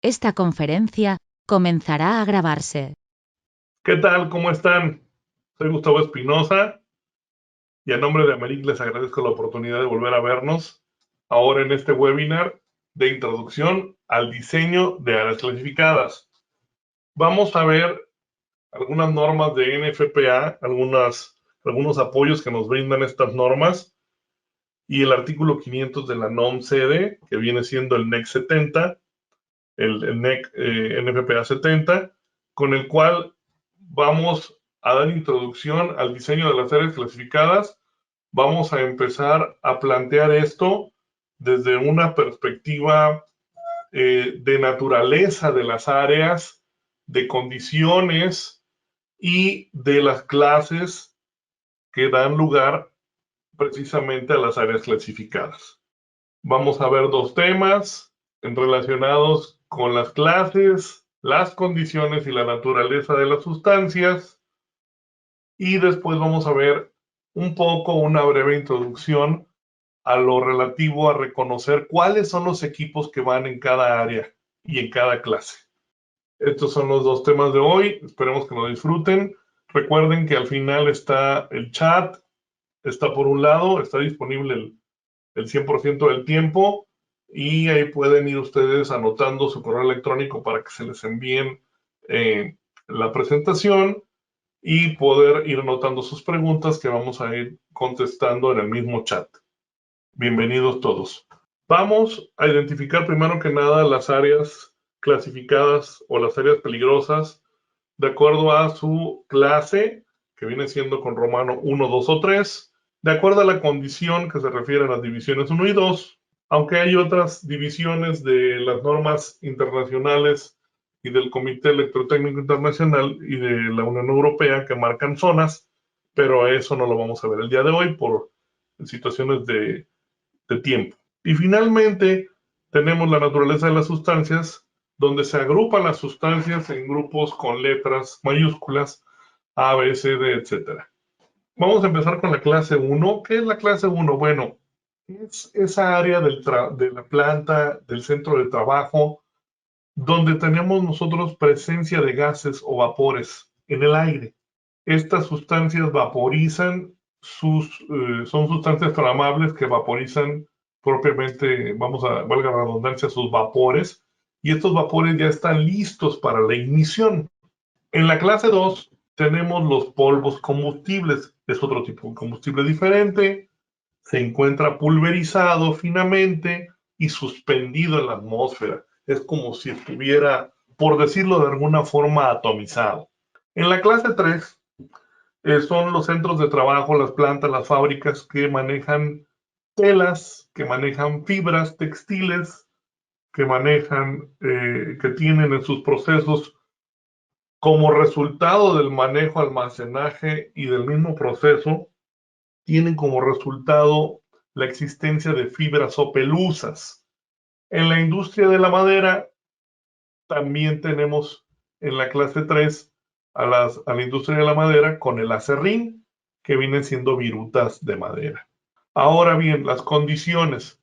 Esta conferencia comenzará a grabarse. ¿Qué tal? ¿Cómo están? Soy Gustavo Espinosa y a nombre de Americ les agradezco la oportunidad de volver a vernos ahora en este webinar de introducción al diseño de áreas clasificadas. Vamos a ver algunas normas de NFPA, algunos apoyos que nos brindan estas normas y el artículo 500 de la NOM CD, que viene siendo el NEC 70, el NEC NFPA 70, con el cual vamos a dar introducción al diseño de las áreas clasificadas. Vamos a empezar a plantear esto desde una perspectiva de naturaleza de las áreas, de condiciones y de las clases que dan lugar precisamente a las áreas clasificadas. Vamos a ver dos temas relacionados con las clases, las condiciones y la naturaleza de las sustancias. Y después vamos a ver un poco, una breve introducción a lo relativo a reconocer cuáles son los equipos que van en cada área y en cada clase. Estos son los dos temas de hoy. Esperemos que lo disfruten. Recuerden que al final está el chat. Está por un lado, está disponible el 100% del tiempo y ahí pueden ir ustedes anotando su correo electrónico para que se les envíen la presentación y poder ir anotando sus preguntas que vamos a ir contestando en el mismo chat. Bienvenidos todos. Vamos a identificar primero que nada las áreas clasificadas o las áreas peligrosas de acuerdo a su clase, que viene siendo con Romano 1, 2 o 3, de acuerdo a la condición que se refiere a las divisiones 1 y 2, aunque hay otras divisiones de las normas internacionales y del Comité Electrotécnico Internacional y de la Unión Europea que marcan zonas, pero eso no lo vamos a ver el día de hoy por situaciones de tiempo. Y finalmente tenemos la naturaleza de las sustancias, donde se agrupan las sustancias en grupos con letras mayúsculas A, B, C, D, etc. Vamos a empezar con la clase 1. ¿Qué es la clase 1? Bueno, es esa área de la planta, del centro de trabajo, donde tenemos nosotros presencia de gases o vapores en el aire. Estas sustancias vaporizan, son sustancias flamables que vaporizan propiamente, valga la redundancia, sus vapores, y estos vapores ya están listos para la ignición. En la clase 2 tenemos los polvos combustibles, es otro tipo de combustible diferente, se encuentra pulverizado finamente y suspendido en la atmósfera. Es como si estuviera, por decirlo de alguna forma, atomizado. En la clase 3 son los centros de trabajo, las plantas, las fábricas que manejan telas, que manejan fibras textiles, que tienen en sus procesos como resultado del manejo, almacenaje y del mismo proceso, tienen como resultado la existencia de fibras o pelusas. En la industria de la madera también tenemos en la clase 3 a la industria de la madera con el acerrín, que vienen siendo virutas de madera. Ahora bien, las condiciones.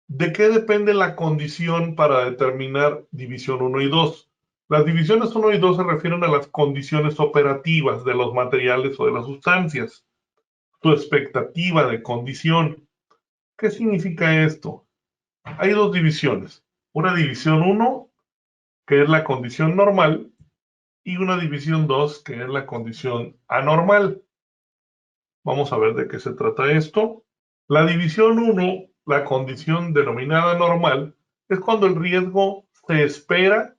¿De qué depende la condición para determinar división 1 y 2? Las divisiones 1 y 2 se refieren a las condiciones operativas de los materiales o de las sustancias. Tu expectativa de condición. ¿Qué significa esto? Hay dos divisiones. Una división 1, que es la condición normal, y una división 2, que es la condición anormal. Vamos a ver de qué se trata esto. La división 1, la condición denominada normal, es cuando el riesgo se espera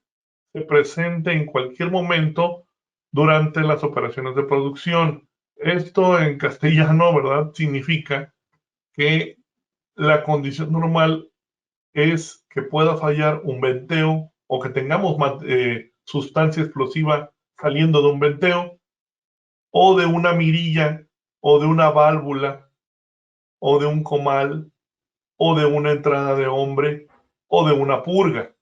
se presente en cualquier momento durante las operaciones de producción. Esto en castellano, ¿verdad? Significa que la condición normal es que pueda fallar un venteo o que tengamos sustancia explosiva saliendo de un venteo o de una mirilla o de una válvula o de un comal o de una entrada de hombre o de una purga.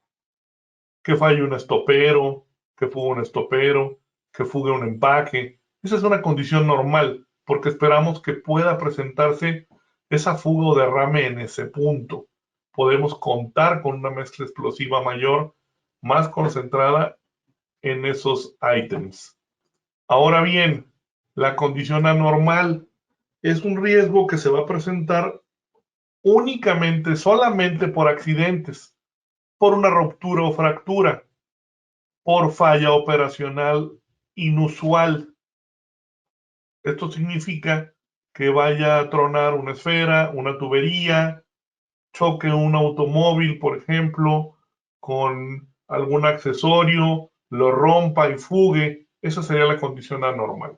Que falle un estopero, que fugue un estopero, que fugue un empaque. Esa es una condición normal porque esperamos que pueda presentarse esa fuga o derrame en ese punto. Podemos contar con una mezcla explosiva mayor más concentrada en esos ítems. Ahora bien, la condición anormal es un riesgo que se va a presentar únicamente, solamente por accidentes, por una ruptura o fractura, por falla operacional inusual. Esto significa que vaya a tronar una esfera, una tubería, choque un automóvil, por ejemplo, con algún accesorio, lo rompa y fugue. Esa sería la condición anormal.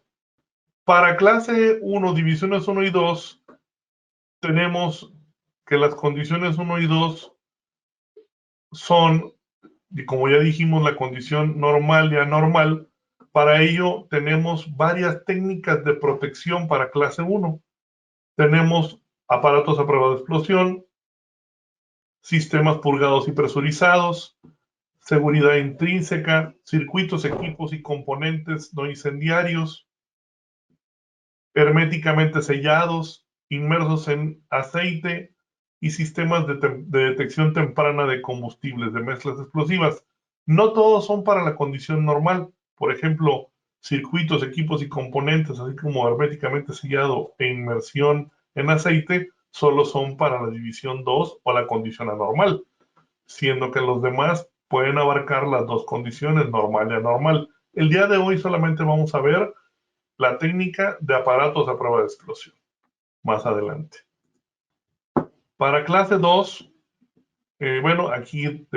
Para clase 1, divisiones 1 y 2, tenemos que las condiciones 1 y 2 son, y como ya dijimos, la condición normal y anormal. Para ello tenemos varias técnicas de protección para clase 1. Tenemos aparatos a prueba de explosión, sistemas purgados y presurizados, seguridad intrínseca, circuitos, equipos y componentes no incendiarios, herméticamente sellados, inmersos en aceite y sistemas de detección temprana de combustibles, de mezclas explosivas. No todos son para la condición normal. Por ejemplo, circuitos, equipos y componentes, así como herméticamente sellado e inmersión en aceite, solo son para la división 2 o la condición anormal, siendo que los demás pueden abarcar las dos condiciones, normal y anormal. El día de hoy solamente vamos a ver la técnica de aparatos a prueba de explosión. Más adelante. Para clase 2, bueno, aquí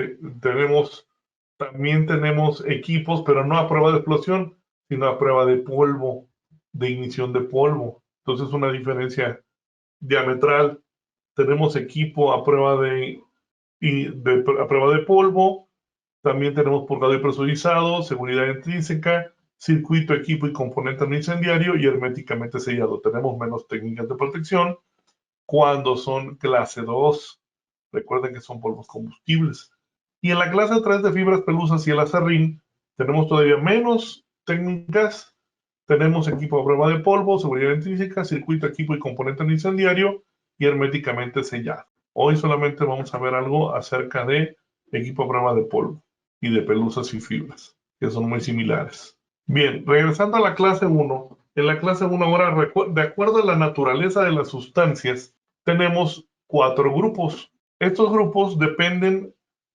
también tenemos equipos, pero no a prueba de explosión, sino a prueba de polvo, de ignición de polvo. Entonces, una diferencia diametral. Tenemos equipo a prueba a prueba de polvo, también tenemos purgado y presurizado, seguridad intrínseca, circuito, equipo y componente no incendiario y herméticamente sellado. Tenemos menos técnicas de protección cuando son clase 2. Recuerden que son polvos combustibles. Y en la clase 3 de fibras pelusas y el acerrín tenemos todavía menos técnicas. Tenemos equipo a prueba de polvo, seguridad intrínseca, circuito, equipo y componente no incendiario y herméticamente sellado. Hoy solamente vamos a ver algo acerca de equipo a prueba de polvo y de pelusas y fibras, que son muy similares. Bien, regresando a la clase 1, en la clase 1 ahora, de acuerdo a la naturaleza de las sustancias, tenemos 4 grupos. Estos grupos dependen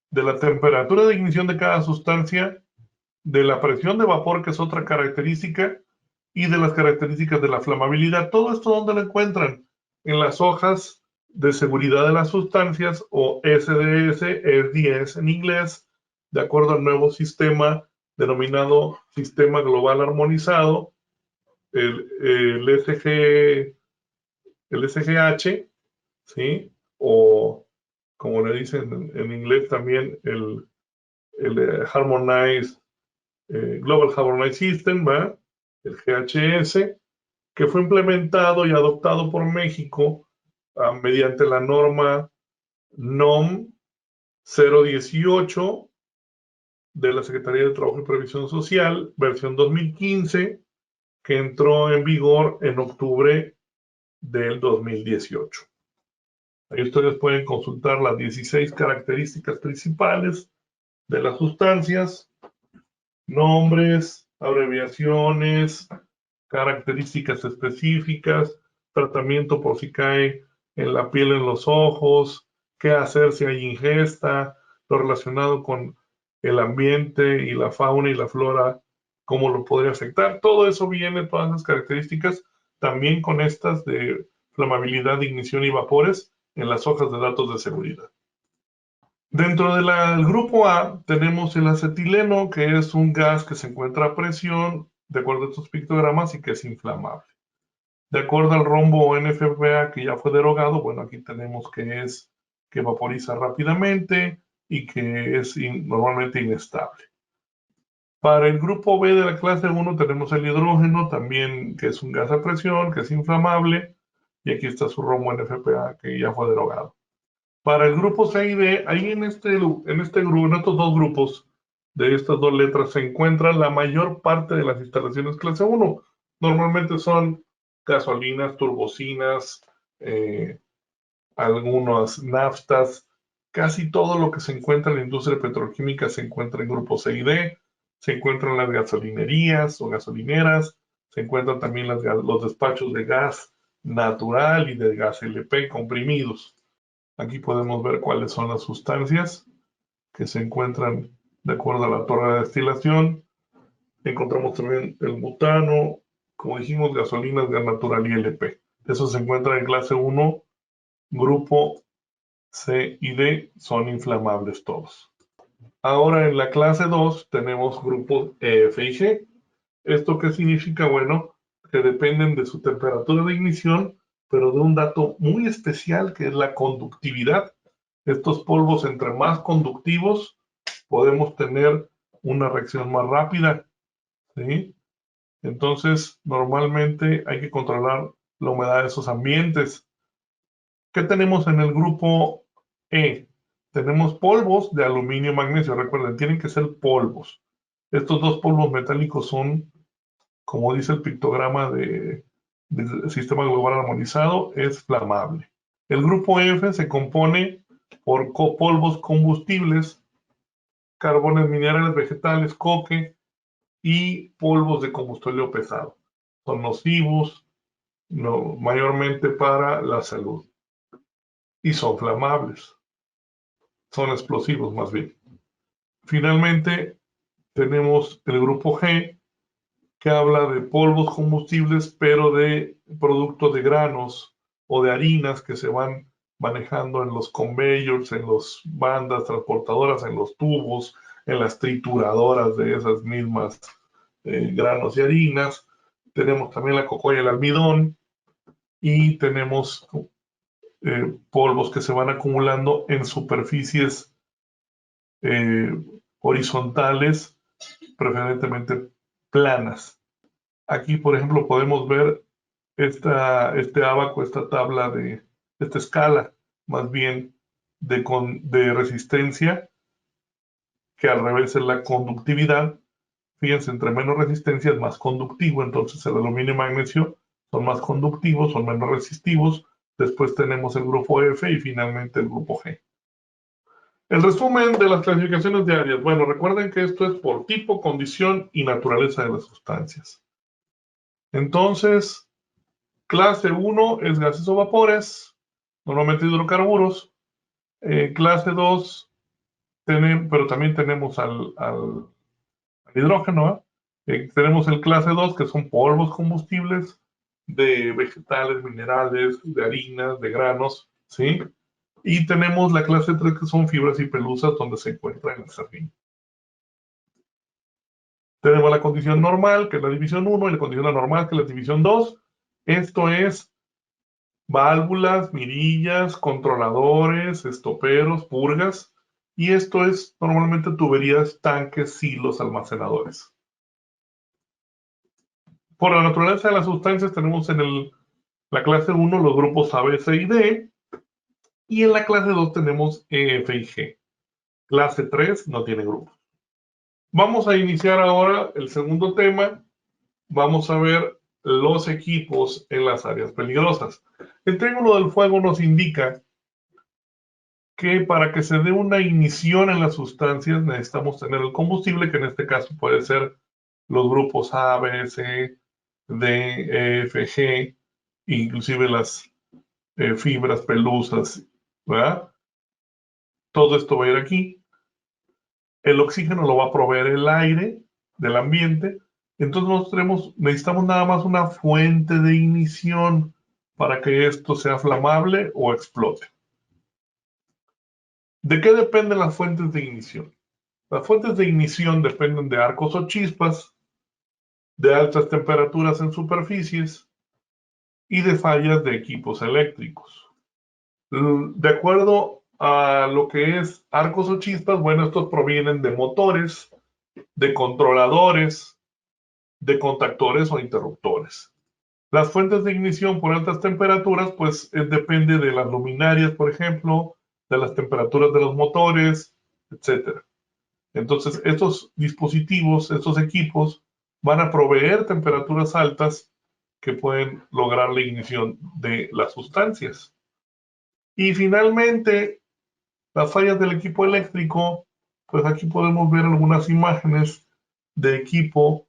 de la temperatura de ignición de cada sustancia, de la presión de vapor, que es otra característica, y de las características de la flamabilidad. Todo esto, ¿dónde lo encuentran? En las hojas de seguridad de las sustancias, o SDS, SDS en inglés, de acuerdo al nuevo sistema denominado Sistema Global Armonizado, el SGH, ¿sí? O como le dicen en inglés también, el Harmonized, Global Harmonized System, ¿va? El GHS, que fue implementado y adoptado por México mediante la norma NOM 018 de la Secretaría de Trabajo y Previsión Social, versión 2015, que entró en vigor en octubre del 2018. Ahí ustedes pueden consultar las 16 características principales de las sustancias, nombres, abreviaciones, características específicas, tratamiento por si cae en la piel, en los ojos, qué hacer si hay ingesta, lo relacionado con el ambiente y la fauna y la flora, cómo lo podría afectar. Todo eso viene, todas las características, también con estas de flamabilidad, ignición y vapores en las hojas de datos de seguridad. Dentro del grupo A tenemos el acetileno, que es un gas que se encuentra a presión, de acuerdo a estos pictogramas, y que es inflamable. De acuerdo al rombo NFPA, que ya fue derogado, bueno, aquí tenemos que vaporiza rápidamente y que es normalmente inestable. Para el grupo B de la clase 1 tenemos el hidrógeno, también que es un gas a presión, que es inflamable, y aquí está su rombo NFPA, que ya fue derogado. Para el grupo C y D, ahí en estos dos grupos de estas dos letras se encuentra la mayor parte de las instalaciones clase 1. Normalmente son gasolinas, turbocinas, algunas naftas, Casi todo lo que se encuentra en la industria petroquímica se encuentra en grupos C y D, se encuentran las gasolinerías o gasolineras, se encuentran también los despachos de gas natural y de gas LP comprimidos. Aquí podemos ver cuáles son las sustancias que se encuentran de acuerdo a la torre de destilación. Encontramos también el butano, como dijimos, gasolinas, gas natural y LP. Eso se encuentra en clase 1, grupo C y D son inflamables todos. Ahora en la clase 2 tenemos grupos E, F y G. ¿Esto qué significa? Bueno, que dependen de su temperatura de ignición, pero de un dato muy especial que es la conductividad. Estos polvos, entre más conductivos, podemos tener una reacción más rápida, ¿sí? Entonces, normalmente hay que controlar la humedad de esos ambientes. ¿Qué tenemos en el grupo E? Tenemos polvos de aluminio y magnesio. Recuerden, tienen que ser polvos. Estos dos polvos metálicos son, como dice el pictograma del sistema global armonizado, es flamable. El grupo F se compone por polvos combustibles, carbones minerales, vegetales, coque y polvos de combustible pesado. Son nocivos, mayormente para la salud. Y son flamables. Son explosivos más bien. Finalmente, tenemos el grupo G, que habla de polvos combustibles, pero de productos de granos o de harinas que se van manejando en los conveyors, en las bandas transportadoras, en los tubos, en las trituradoras de esas mismas granos y harinas. Tenemos también la cocoa y el almidón, y tenemos polvos que se van acumulando en superficies horizontales, preferentemente planas. Aquí, por ejemplo, podemos ver este ábaco, esta tabla esta escala, más bien de resistencia, que al revés es la conductividad. Fíjense, entre menos resistencia es más conductivo, entonces el aluminio y magnesio son más conductivos, son menos resistivos. Después tenemos el grupo F y finalmente el grupo G. El resumen de las clasificaciones de áreas. Bueno, recuerden que esto es por tipo, condición y naturaleza de las sustancias. Entonces, clase 1 es gases o vapores, normalmente hidrocarburos. Clase 2, pero también tenemos al hidrógeno. Tenemos el clase 2, que son polvos combustibles de vegetales, minerales, de harinas, de granos, ¿sí? Y tenemos la clase 3, que son fibras y pelusas, donde se encuentra el serrín. Tenemos la condición normal, que es la división 1, y la condición anormal, que es la división 2. Esto es válvulas, mirillas, controladores, estoperos, purgas. Y esto es normalmente tuberías, tanques, silos, almacenadores. Por la naturaleza de las sustancias tenemos en la clase 1 los grupos A, B, C y D. Y en la clase 2 tenemos E, F y G. Clase 3 no tiene grupos. Vamos a iniciar ahora el segundo tema. Vamos a ver los equipos en las áreas peligrosas. El triángulo del fuego nos indica que para que se dé una ignición en las sustancias necesitamos tener el combustible, que en este caso puede ser los grupos A, B, C, D, E, F, G, inclusive las fibras, pelusas, ¿verdad? Todo esto va a ir aquí. El oxígeno lo va a proveer el aire del ambiente. Entonces nosotros necesitamos nada más una fuente de ignición para que esto sea flamable o explote. ¿De qué dependen las fuentes de ignición? Las fuentes de ignición dependen de arcos o chispas, de altas temperaturas en superficies y de fallas de equipos eléctricos. De acuerdo a lo que es arcos o chispas, bueno, estos provienen de motores, de controladores, de contactores o interruptores. Las fuentes de ignición por altas temperaturas, pues depende de las luminarias, por ejemplo, de las temperaturas de los motores, etc. Entonces, estos dispositivos, estos equipos, van a proveer temperaturas altas que pueden lograr la ignición de las sustancias. Y finalmente, Las fallas del equipo eléctrico, pues aquí podemos ver algunas imágenes de equipo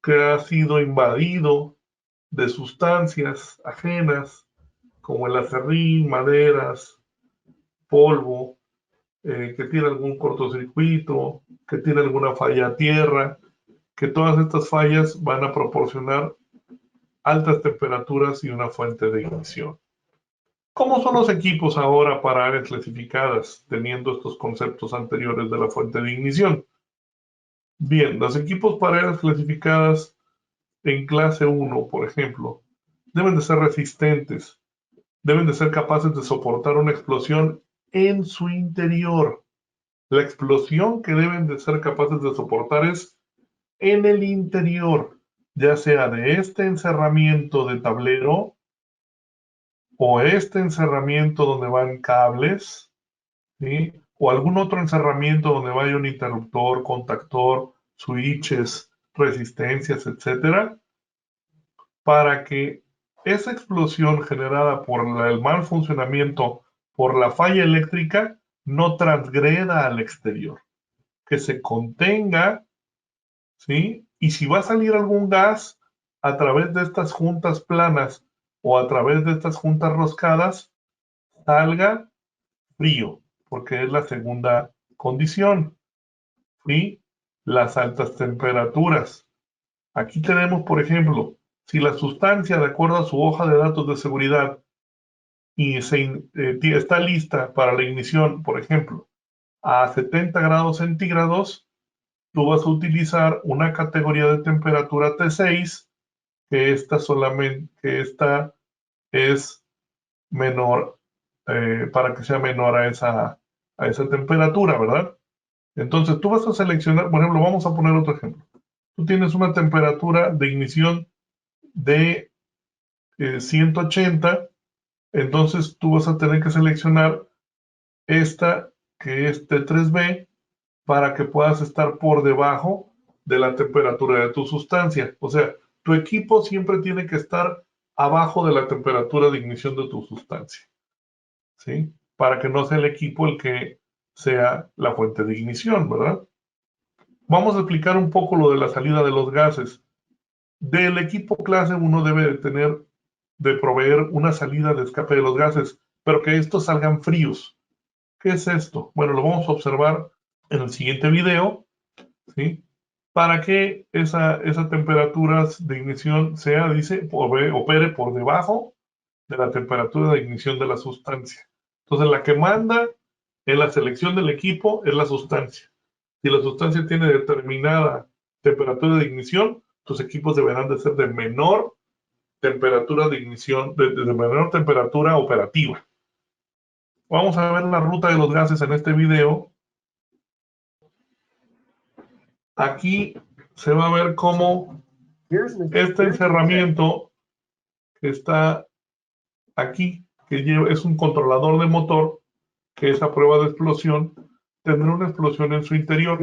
que ha sido invadido de sustancias ajenas, como el acerrín, maderas, polvo, que tiene algún cortocircuito, que tiene alguna falla a tierra, que todas estas fallas van a proporcionar altas temperaturas y una fuente de ignición. ¿Cómo son los equipos ahora para áreas clasificadas, teniendo estos conceptos anteriores de la fuente de ignición? Bien, los equipos para áreas clasificadas en clase 1, por ejemplo, deben de ser resistentes, deben de ser capaces de soportar una explosión en su interior. La explosión que deben de ser capaces de soportar es en el interior, ya sea de este encerramiento de tablero o este encerramiento donde van cables, ¿sí? O algún otro encerramiento donde vaya un interruptor, contactor, switches, resistencias, etcétera, para que esa explosión generada por el mal funcionamiento, por la falla eléctrica, no transgreda al exterior, que se contenga, ¿sí? Y si va a salir algún gas a través de estas juntas planas o a través de estas juntas roscadas, salga frío, porque es la segunda condición, ¿sí? Las altas temperaturas. Aquí tenemos, por ejemplo, si la sustancia, de acuerdo a su hoja de datos de seguridad, y está lista para la ignición, por ejemplo, a 70 grados centígrados, tú vas a utilizar una categoría de temperatura T6, que esta es menor, para que sea menor a esa temperatura, ¿verdad? Entonces tú vas a seleccionar, por ejemplo, vamos a poner otro ejemplo. Tú tienes una temperatura de ignición de 180, entonces tú vas a tener que seleccionar esta que es T3B para que puedas estar por debajo de la temperatura de tu sustancia. O sea, tu equipo siempre tiene que estar abajo de la temperatura de ignición de tu sustancia, ¿sí? Para que no sea el equipo el que sea la fuente de ignición, ¿verdad? Vamos a explicar un poco lo de la salida de los gases. Del equipo clase 1 debe de proveer una salida de escape de los gases, pero que estos salgan fríos. ¿Qué es esto? Bueno, lo vamos a observar en el siguiente video, ¿sí? Para que esa temperatura de ignición opere por debajo de la temperatura de ignición de la sustancia. Entonces, la que manda en la selección del equipo es la sustancia. Si la sustancia tiene determinada temperatura de ignición, tus equipos deberán de ser de menor temperatura de ignición, de menor temperatura operativa. Vamos a ver la ruta de los gases en este video. Aquí se va a ver cómo este encerramiento que está aquí, es un controlador de motor, que es a prueba de explosión, tendrá una explosión en su interior.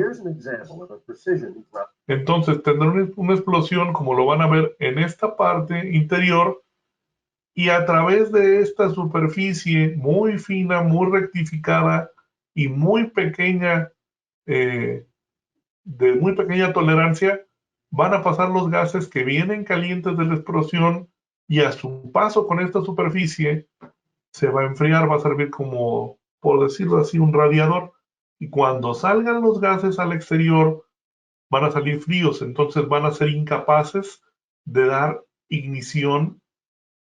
Entonces tendrá una explosión, como lo van a ver, en esta parte interior, y a través de esta superficie muy fina, muy rectificada y muy pequeña, de muy pequeña tolerancia, van a pasar los gases que vienen calientes de la explosión, y a su paso con esta superficie se va a enfriar, va a servir como, por decirlo así, un radiador, y cuando salgan los gases al exterior van a salir fríos, entonces van a ser incapaces de dar ignición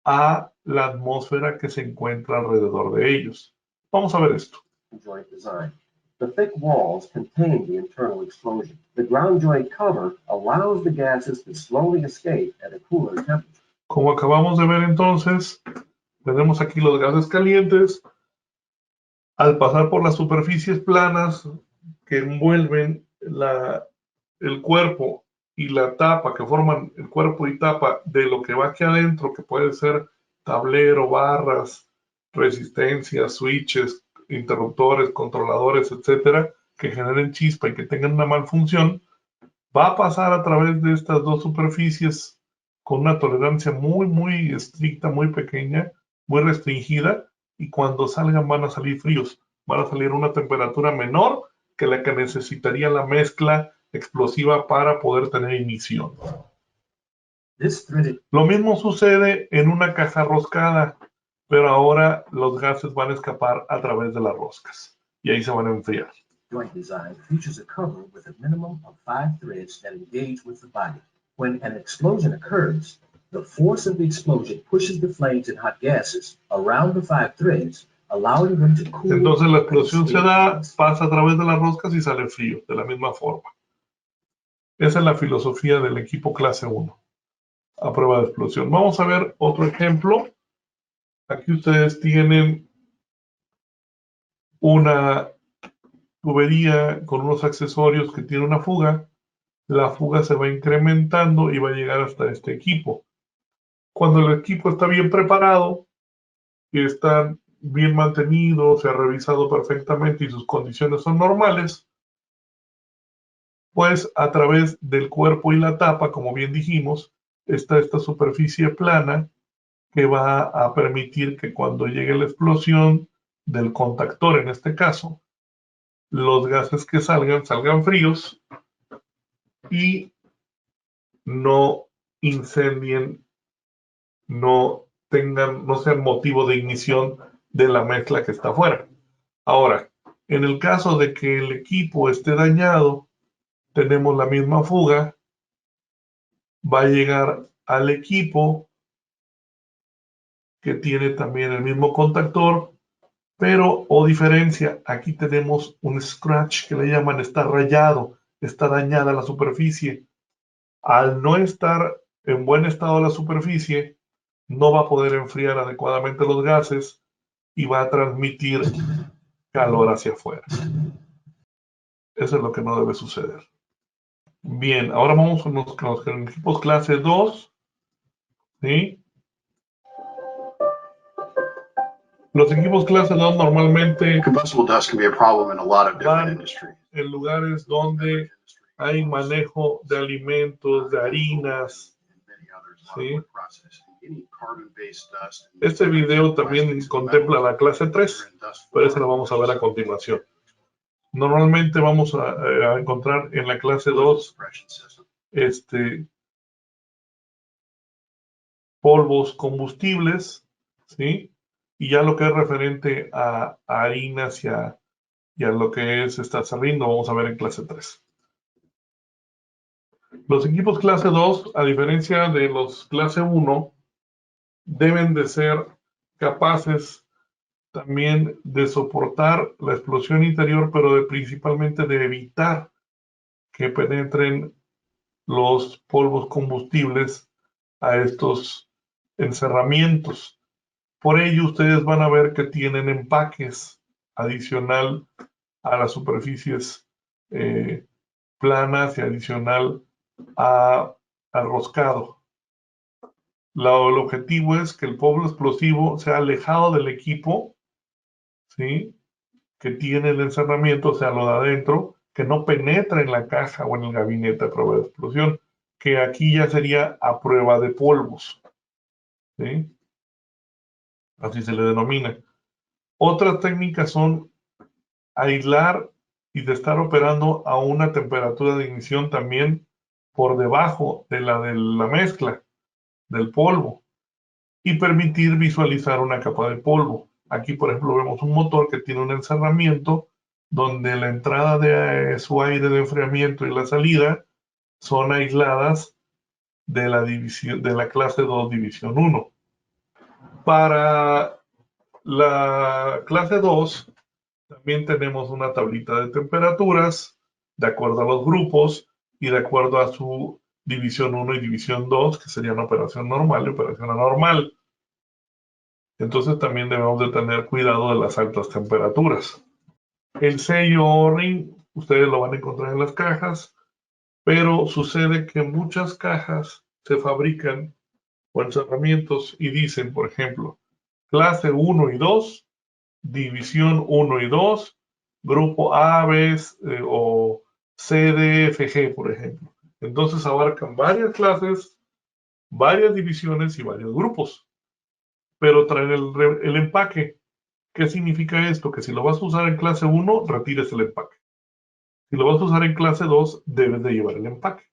a la atmósfera que se encuentra alrededor de ellos. Vamos a ver esto. Joint design. The thick walls contain the internal explosion. The ground joint cover allows the gases to slowly escape at a cooler temperature. Como acabamos de ver entonces, tenemos aquí los gases calientes. Al pasar por las superficies planas que envuelven el cuerpo y la tapa, que forman el cuerpo y tapa de lo que va aquí adentro, que puede ser tablero, barras, resistencias, switches, interruptores, controladores, etcétera, que generen chispa y que tengan una malfunción, va a pasar a través de estas dos superficies con una tolerancia muy, muy estricta, muy pequeña, muy restringida, y cuando salgan van a salir fríos. van a salir a una temperatura menor que la que necesitaría la mezcla explosiva para poder tener ignición. Lo mismo sucede en una caja roscada, pero ahora los gases van a escapar a través de las roscas y ahí se van a enfriar. Joint design features a cover with a minimum of 5 threads that engage with the body. When an explosion occurs, the force of the explosion pushes the flames and hot gases around the 5 threads, allowing them to cool. Entonces la explosión se da, pasa a través de las roscas y sale frío, de la misma forma. Esa es la filosofía del equipo clase 1 a prueba de explosión. Vamos a ver otro ejemplo. Aquí ustedes tienen una tubería con unos accesorios que tiene una fuga. La fuga se va incrementando y va a llegar hasta este equipo. Cuando el equipo está bien preparado y está bien mantenido, se ha revisado perfectamente y sus condiciones son normales, pues a través del cuerpo y la tapa, como bien dijimos, está esta superficie plana que va a permitir que cuando llegue la explosión del contactor, en este caso, los gases que salgan fríos y no incendien, no sean motivo de ignición de la mezcla que está afuera. Ahora, en el caso de que el equipo esté dañado, tenemos la misma fuga, va a llegar al equipo que tiene también el mismo contactor, pero, diferencia, aquí tenemos un scratch que le llaman, está rayado, está dañada la superficie. Al no estar en buen estado la superficie, no va a poder enfriar adecuadamente los gases y va a transmitir calor hacia afuera. Eso es lo que no debe suceder. Bien, ahora vamos con los equipos clase 2. ¿Sí? Los equipos clase 2 normalmente Combustible dust can be a problem in a lot of different van industries. en lugares donde hay manejo de alimentos, de harinas. ¿Sí? Este video también contempla la clase 3, pero esa la vamos a ver a continuación. Normalmente vamos a encontrar en la clase 2 polvos combustibles, ¿sí? Y ya lo que es referente a harinas y a lo que es saliendo, vamos a ver en clase 3. Los equipos clase 2, a diferencia de los clase 1, deben de ser capaces también de soportar la explosión interior, pero principalmente de evitar que penetren los polvos combustibles a estos encerramientos. Por ello, ustedes van a ver que tienen empaques adicional a las superficies planas y adicional al roscado. El objetivo es que el polvo explosivo sea alejado del equipo, ¿sí?, que tiene el encerramiento, o sea, lo de adentro, que no penetre en la caja o en el gabinete a prueba de explosión, que aquí ya sería a prueba de polvos, ¿sí? Así se le denomina. Otras técnicas son aislar y de estar operando a una temperatura de ignición también por debajo de la mezcla del polvo y permitir visualizar una capa de polvo. Aquí, por ejemplo, vemos un motor que tiene un encerramiento donde la entrada de su aire de enfriamiento y la salida son aisladas de la clase 2 división 1. Para la clase 2 también tenemos una tablita de temperaturas de acuerdo a los grupos y de acuerdo a su división 1 y división 2, que serían operación normal y operación anormal. Entonces también debemos de tener cuidado de las altas temperaturas. El sello O-Ring, ustedes lo van a encontrar en las cajas, pero sucede que muchas cajas se fabrican con encerramientos y dicen, por ejemplo, clase 1 y 2, división 1 y 2, grupo A, B o C, D, F, G, por ejemplo. Entonces abarcan varias clases, varias divisiones y varios grupos, pero traen el empaque ¿Qué significa esto? Que si lo vas a usar en clase 1, retires el empaque. Si lo vas a usar en clase 2, debes de llevar el empaque.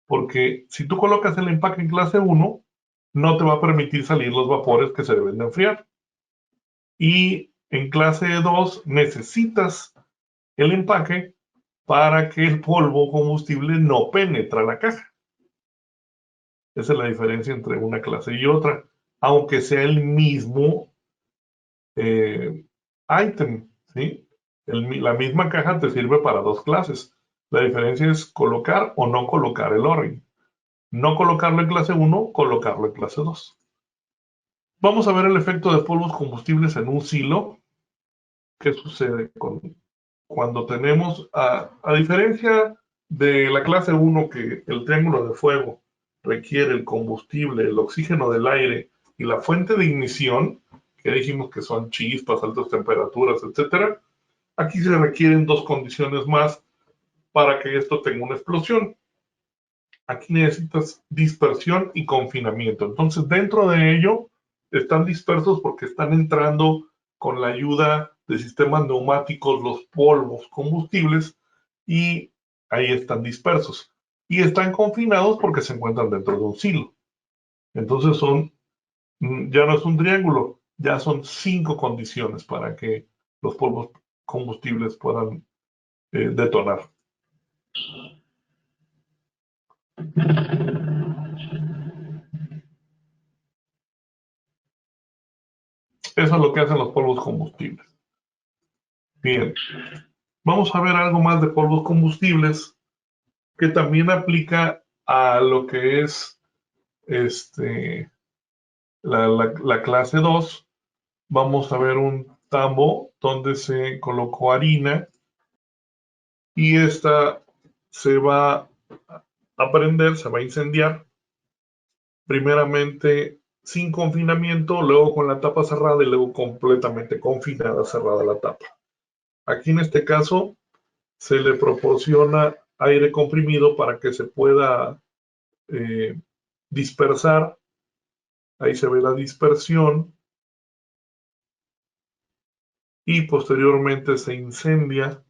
Porque si tú colocas el empaque en clase 1, no te va a permitir salir los vapores que se deben de enfriar. Y en clase 2 necesitas el empaque para que el polvo combustible no penetre la caja. Esa es la diferencia entre una clase y otra, aunque sea el mismo ítem, ¿sí? La misma caja te sirve para dos clases. La diferencia es colocar o no colocar el O-ring. No colocarlo en clase 1, colocarlo en clase 2. Vamos a ver el efecto de polvos combustibles en un silo. ¿Qué sucede cuando tenemos, a diferencia de la clase 1, que el triángulo de fuego requiere el combustible, el oxígeno del aire y la fuente de ignición, que dijimos que son chispas, altas temperaturas, etc. Aquí se requieren dos condiciones más para que esto tenga una explosión. Aquí necesitas dispersión y confinamiento. Entonces, dentro de ello, están dispersos porque están entrando con la ayuda de sistemas neumáticos los polvos combustibles y ahí están dispersos. Y están confinados porque se encuentran dentro de un silo. Entonces ya no es un triángulo, ya son 5 condiciones para que los polvos combustibles puedan detonar. Eso es lo que hacen los polvos combustibles. Bien, vamos a ver algo más de polvos combustibles que también aplica a lo que es la clase 2. Vamos a ver un tambo donde se colocó harina y esta se va a prender, se va a incendiar. Primeramente sin confinamiento, luego con la tapa cerrada y luego completamente confinada, cerrada la tapa. Aquí en este caso se le proporciona aire comprimido para que se pueda dispersar. Ahí se ve la dispersión y posteriormente se incendia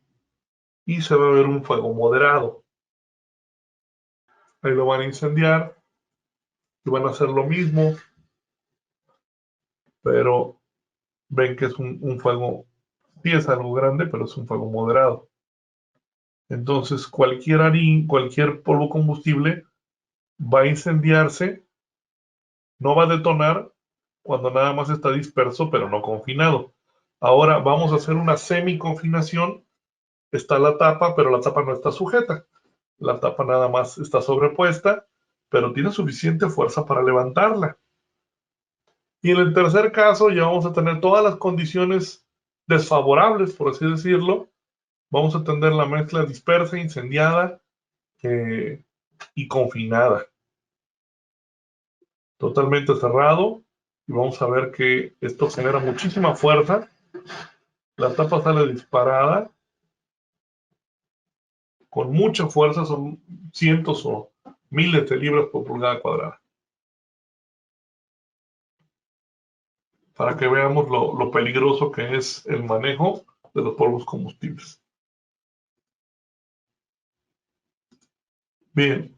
y se va a ver un fuego moderado. Ahí lo van a incendiar y van a hacer lo mismo, pero ven que es un fuego, sí es algo grande, pero es un fuego moderado. Entonces cualquier polvo combustible va a incendiarse, no va a detonar cuando nada más está disperso pero no confinado. Ahora vamos a hacer una semiconfinación. Está la tapa, pero la tapa no está sujeta. La tapa nada más está sobrepuesta, pero tiene suficiente fuerza para levantarla. Y en el tercer caso ya vamos a tener todas las condiciones desfavorables, por así decirlo. Vamos a tener la mezcla dispersa, incendiada y confinada. Totalmente cerrado. Y vamos a ver que esto genera muchísima fuerza. La tapa sale disparada con mucha fuerza, son cientos o miles de libras por pulgada cuadrada. Para que veamos lo peligroso que es el manejo de los polvos combustibles. Bien,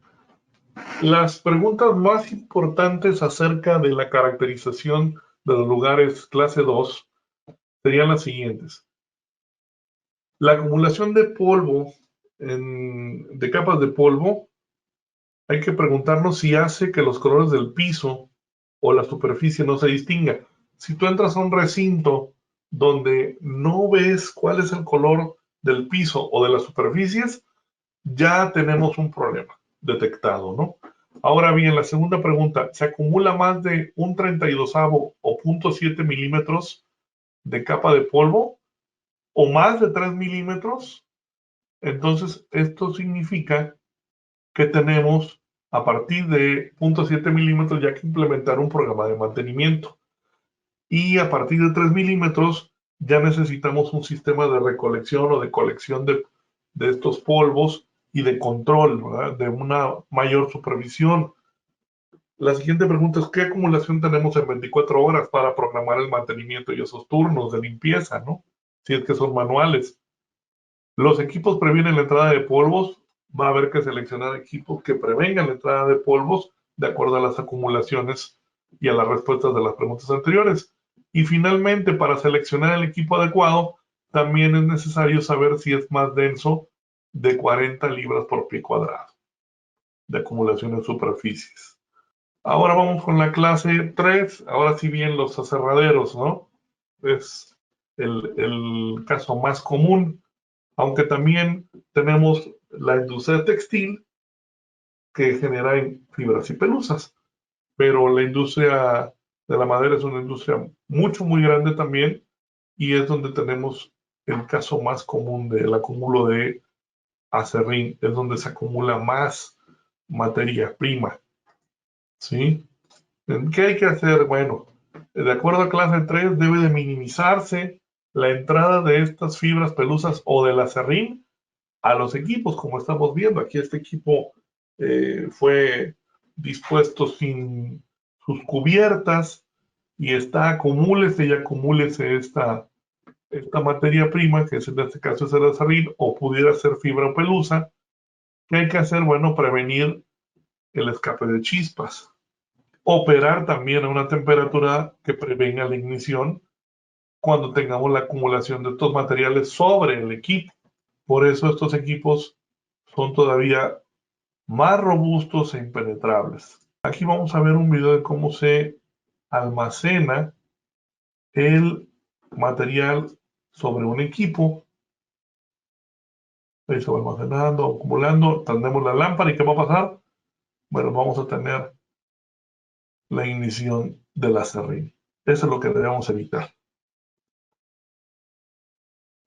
las preguntas más importantes acerca de la caracterización de los lugares clase 2 serían las siguientes. La acumulación de polvo, de capas de polvo, hay que preguntarnos si hace que los colores del piso o la superficie no se distingan. Si tú entras a un recinto donde no ves cuál es el color del piso o de las superficies, ya tenemos un problema detectado, ¿no? Ahora bien, la segunda pregunta, ¿se acumula más de un 32avo o 0.7 milímetros de capa de polvo o más de 3 milímetros? Entonces, esto significa que tenemos a partir de 0.7 milímetros ya que implementar un programa de mantenimiento. Y a partir de 3 milímetros ya necesitamos un sistema de recolección o de colección de estos polvos y de control, ¿verdad? De una mayor supervisión. La siguiente pregunta es, ¿qué acumulación tenemos en 24 horas para programar el mantenimiento y esos turnos de limpieza, ¿no? Si es que son manuales. Los equipos previenen la entrada de polvos. Va a haber que seleccionar equipos que prevengan la entrada de polvos de acuerdo a las acumulaciones y a las respuestas de las preguntas anteriores. Y finalmente, para seleccionar el equipo adecuado, también es necesario saber si es más denso de 40 libras por pie cuadrado de acumulación en superficies. Ahora vamos con la clase 3. Ahora sí bien los aserraderos, ¿no? Es el caso más común, aunque también tenemos la industria textil que genera fibras y pelusas, pero la industria de la madera es una industria muy grande también y es donde tenemos el caso más común del acúmulo de acerrín, es donde se acumula más materia prima, ¿sí? ¿Qué hay que hacer? Bueno, de acuerdo a clase 3 debe de minimizarse la entrada de estas fibras pelusas o del acerrín a los equipos, como estamos viendo. Aquí este equipo fue dispuesto sin sus cubiertas y está acumúlese y acumúlese esta materia prima, que en este caso es el acerrín, o pudiera ser fibra o pelusa. ¿Qué hay que hacer? Bueno, prevenir el escape de chispas. Operar también a una temperatura que prevenga la ignición cuando tengamos la acumulación de estos materiales sobre el equipo. Por eso estos equipos son todavía más robustos e impenetrables. Aquí vamos a ver un video de cómo se almacena el material sobre un equipo. Ahí se va almacenando, acumulando, prendemos la lámpara y ¿qué va a pasar? Bueno, vamos a tener la ignición del acerrín. Eso es lo que debemos evitar.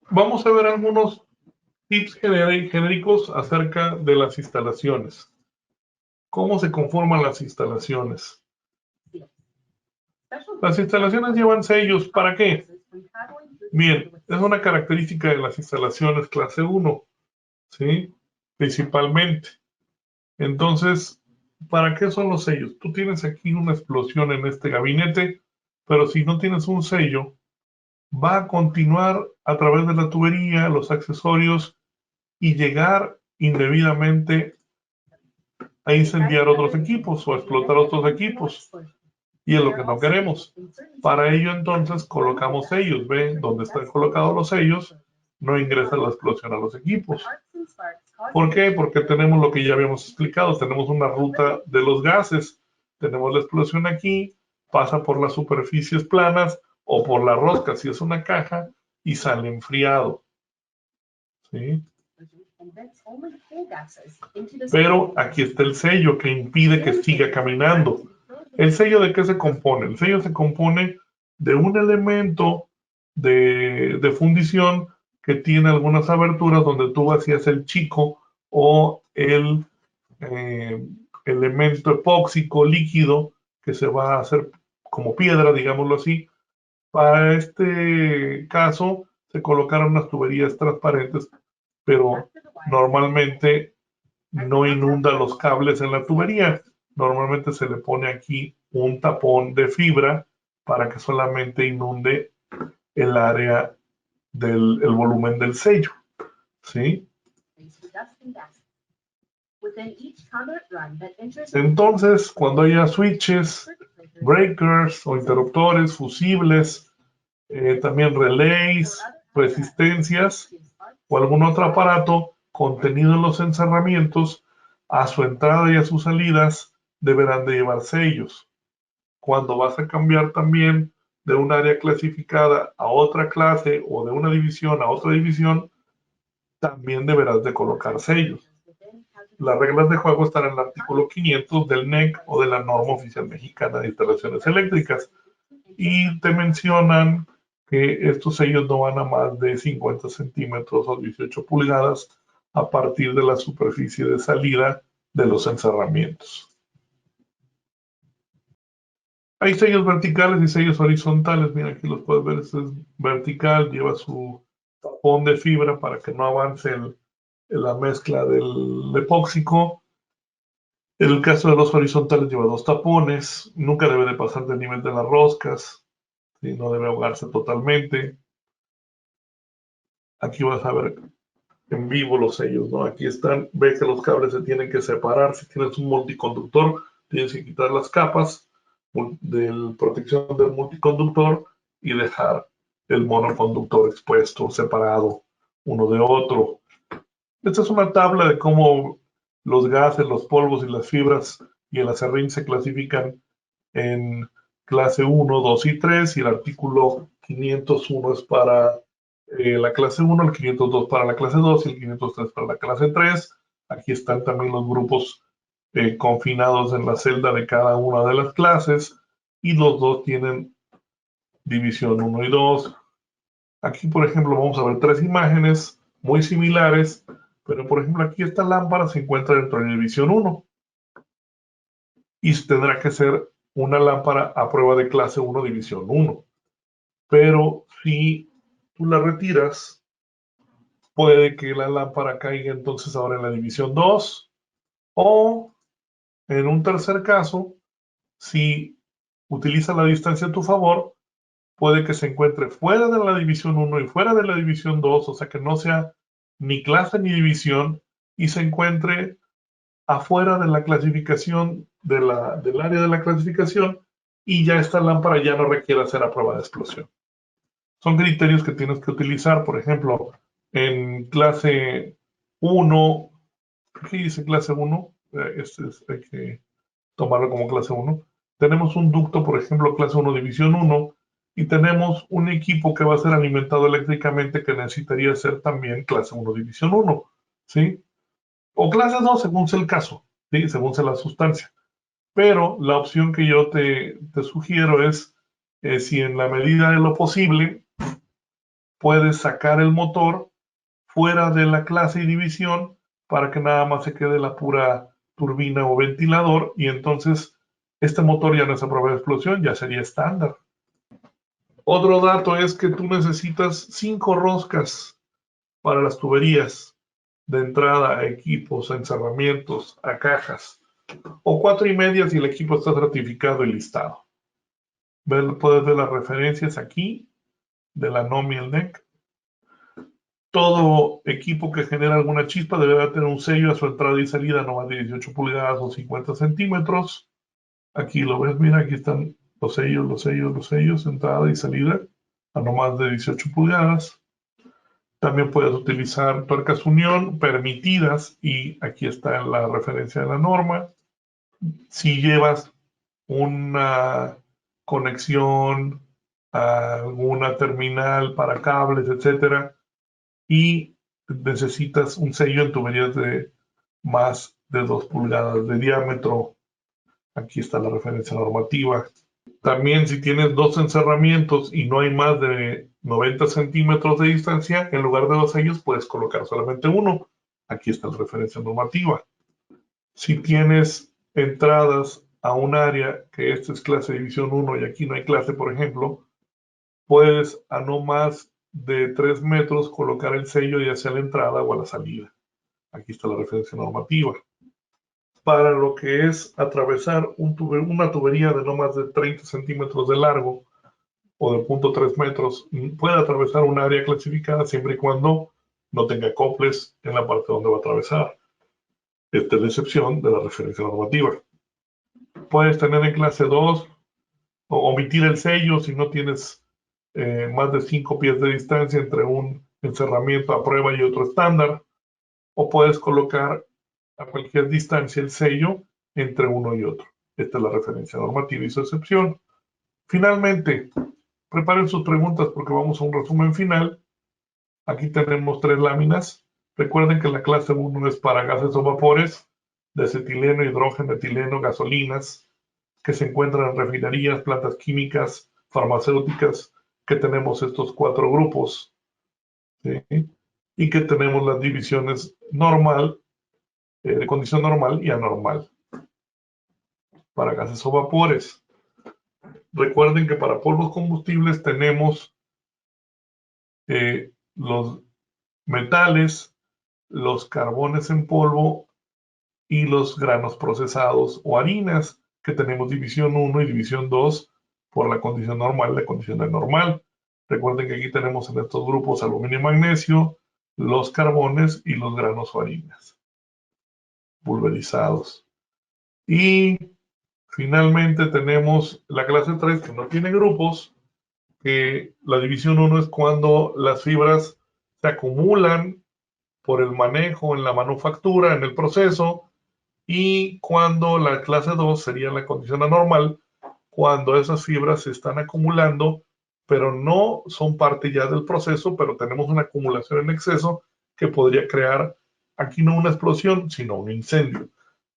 Vamos a ver algunos tips genéricos acerca de las instalaciones. ¿Cómo se conforman las instalaciones? Las instalaciones llevan sellos. ¿Para qué? Bien, es una característica de las instalaciones clase 1, ¿sí? Principalmente. Entonces, ¿para qué son los sellos? Tú tienes aquí una explosión en este gabinete, pero si no tienes un sello, va a continuar a través de la tubería, los accesorios y llegar indebidamente a incendiar otros equipos o a explotar otros equipos. Y es lo que no queremos. Para ello entonces colocamos sellos. ¿Ven? Donde están colocados los sellos, no ingresa la explosión a los equipos. ¿Por qué? Porque tenemos lo que ya habíamos explicado. Tenemos una ruta de los gases. Tenemos la explosión aquí, pasa por las superficies planas o por la rosca si es una caja y sale enfriado. ¿Sí? Pero aquí está el sello que impide que siga caminando. ¿El sello de qué se compone? El sello se compone de un elemento de fundición que tiene algunas aberturas donde tú vacías el chico o el elemento epóxico líquido que se va a hacer como piedra, digámoslo así. Para este caso se colocaron unas tuberías transparentes, pero normalmente no inunda los cables en la tubería. Normalmente se le pone aquí un tapón de fibra para que solamente inunde el área del volumen del sello. ¿Sí? Entonces, cuando haya switches, breakers o interruptores, fusibles, también relays, resistencias o algún otro aparato contenido en los encerramientos, a su entrada y a sus salidas deberán de llevar sellos. Cuando vas a cambiar también de un área clasificada a otra clase o de una división a otra división, también deberás de colocar sellos. Las reglas de juego están en el artículo 500 del NEC o de la Norma Oficial Mexicana de Instalaciones Eléctricas y te mencionan que estos sellos no van a más de 50 centímetros o 18 pulgadas a partir de la superficie de salida de los encerramientos. Hay sellos verticales y sellos horizontales. Mira, aquí los puedes ver. Este es vertical, lleva su tapón de fibra para que no avance la mezcla del epóxico. En el caso de los horizontales lleva 2 tapones, nunca debe de pasar del nivel de las roscas, ¿sí? No debe ahogarse totalmente. Aquí vas a ver en vivo los sellos, ¿no? Aquí están, ve que los cables se tienen que separar. Si tienes un multiconductor, tienes que quitar las capas de protección del multiconductor y dejar el monoconductor expuesto, separado uno de otro. Esta es una tabla de cómo los gases, los polvos y las fibras y el acerrín se clasifican en clase 1, 2 y 3, y el artículo 501 es para la clase 1, el 502 para la clase 2 y el 503 para la clase 3. Aquí están también los grupos confinados en la celda de cada una de las clases, y los dos tienen división 1 y 2. Aquí, por ejemplo, vamos a ver 3 imágenes muy similares, pero por ejemplo aquí esta lámpara se encuentra dentro de división 1 y tendrá que ser una lámpara a prueba de clase 1 división 1. Pero si tú la retiras, puede que la lámpara caiga entonces ahora en la división 2, o en un tercer caso, si utiliza la distancia a tu favor, puede que se encuentre fuera de la división 1 y fuera de la división 2, o sea que no sea ni clase ni división, y se encuentre afuera de la clasificación, del área de la clasificación, y ya esta lámpara ya no requiere hacer a prueba de explosión. Son criterios que tienes que utilizar. Por ejemplo, en clase 1, ¿qué dice clase 1? Hay que tomarlo como clase 1. Tenemos un ducto, por ejemplo, clase 1, división 1, y tenemos un equipo que va a ser alimentado eléctricamente que necesitaría ser también clase 1, división 1, ¿sí? O clase 2, según sea el caso, ¿sí? Según sea la sustancia. Pero la opción que yo te sugiero es, si en la medida de lo posible, puedes sacar el motor fuera de la clase y división para que nada más se quede la pura turbina o ventilador, y entonces este motor ya no es a prueba de explosión, ya sería estándar. Otro dato es que tú necesitas 5 roscas para las tuberías de entrada a equipos, a encerramientos, a cajas, o 4,5 si el equipo está certificado y listado. Puedes ver las referencias aquí de la NOM y el NEC. Todo equipo que genera alguna chispa deberá tener un sello a su entrada y salida no más de 18 pulgadas o 50 centímetros. Aquí lo ves, mira, aquí están los sellos, entrada y salida a no más de 18 pulgadas. También puedes utilizar tuercas unión permitidas, y aquí está la referencia de la norma. Si llevas una conexión a alguna terminal para cables, etcétera, y necesitas un sello en tuberías de más de 2 pulgadas de diámetro. Aquí está la referencia normativa. También, si tienes 2 encerramientos y no hay más de 90 centímetros de distancia, en lugar de 2 sellos puedes colocar solamente uno. Aquí está la referencia normativa. Si tienes entradas a un área que esta es clase división 1 y aquí no hay clase, por ejemplo, puedes a no más de 3 metros colocar el sello ya sea a la entrada o a la salida. Aquí está la referencia normativa. Para lo que es atravesar una tubería de no más de 30 centímetros de largo o de 0.3 metros, puede atravesar un área clasificada siempre y cuando no tenga acoples en la parte donde va a atravesar. Esta es la excepción de la referencia normativa. Puedes tener en clase 2 o omitir el sello si no tienes más de 5 pies de distancia entre un encerramiento a prueba y otro estándar, o puedes colocar a cualquier distancia el sello entre uno y otro. Esta es la referencia normativa y su excepción. Finalmente, preparen sus preguntas porque vamos a un resumen final. Aquí tenemos 3 láminas. Recuerden que la clase 1 es para gases o vapores de acetileno, hidrógeno, etileno, gasolinas, que se encuentran en refinerías, plantas químicas, farmacéuticas, que tenemos estos 4 grupos, ¿sí? Y que tenemos las divisiones normal, de condición normal y anormal para gases o vapores. Recuerden que para polvos combustibles tenemos los metales, los carbones en polvo y los granos procesados o harinas, que tenemos división 1 y división 2 por la condición normal y la condición anormal. Recuerden que aquí tenemos en estos grupos aluminio y magnesio, los carbones y los granos o harinas pulverizados. Y finalmente tenemos la clase 3 que no tiene grupos, que la división 1 es cuando las fibras se acumulan por el manejo en la manufactura, en el proceso, y cuando la clase 2 sería la condición anormal, cuando esas fibras se están acumulando, pero no son parte ya del proceso, pero tenemos una acumulación en exceso que podría crear aquí no una explosión, sino un incendio.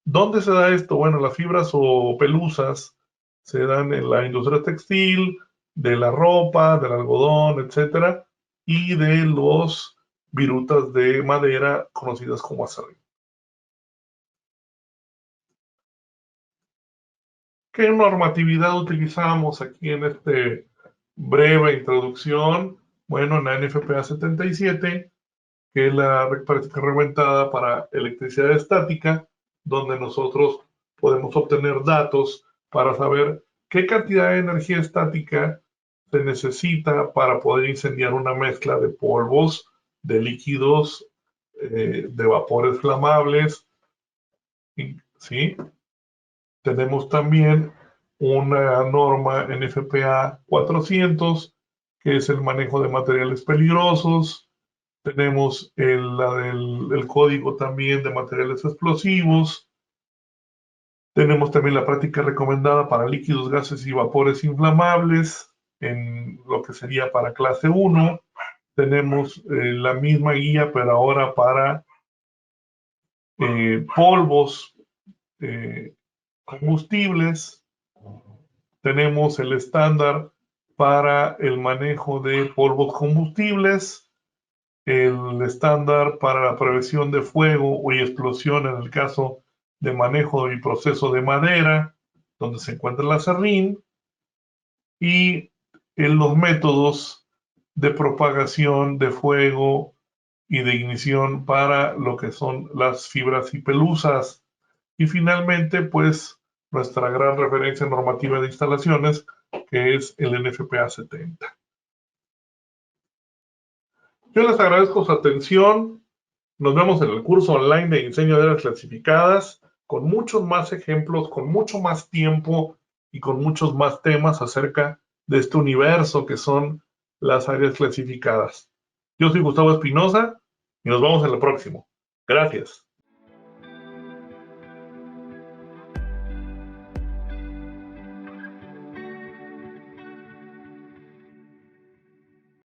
¿Dónde se da esto? Bueno, las fibras o pelusas se dan en la industria textil, de la ropa, del algodón, etcétera, y de los virutas de madera conocidas como acerrín. ¿Qué normatividad utilizamos aquí en este breve introducción? Bueno, en la NFPA 77, que es la práctica reglamentada para electricidad estática, donde nosotros podemos obtener datos para saber qué cantidad de energía estática se necesita para poder incendiar una mezcla de polvos, de líquidos, de vapores flamables, ¿sí? Tenemos también una norma NFPA 400, que es el manejo de materiales peligrosos. Tenemos el código también de materiales explosivos. Tenemos también la práctica recomendada para líquidos, gases y vapores inflamables, en lo que sería para clase 1. Tenemos la misma guía, pero ahora para polvos, combustibles. Tenemos el estándar para el manejo de polvos combustibles, el estándar para la prevención de fuego y explosión en el caso de manejo y proceso de madera, donde se encuentra el acerrín, y en los métodos de propagación de fuego y de ignición para lo que son las fibras y pelusas. Y finalmente, pues, nuestra gran referencia normativa de instalaciones, que es el NFPA 70. Yo les agradezco su atención. Nos vemos en el curso online de diseño de áreas clasificadas, con muchos más ejemplos, con mucho más tiempo y con muchos más temas acerca de este universo que son las áreas clasificadas. Yo soy Gustavo Espinosa y nos vemos en el próximo. Gracias.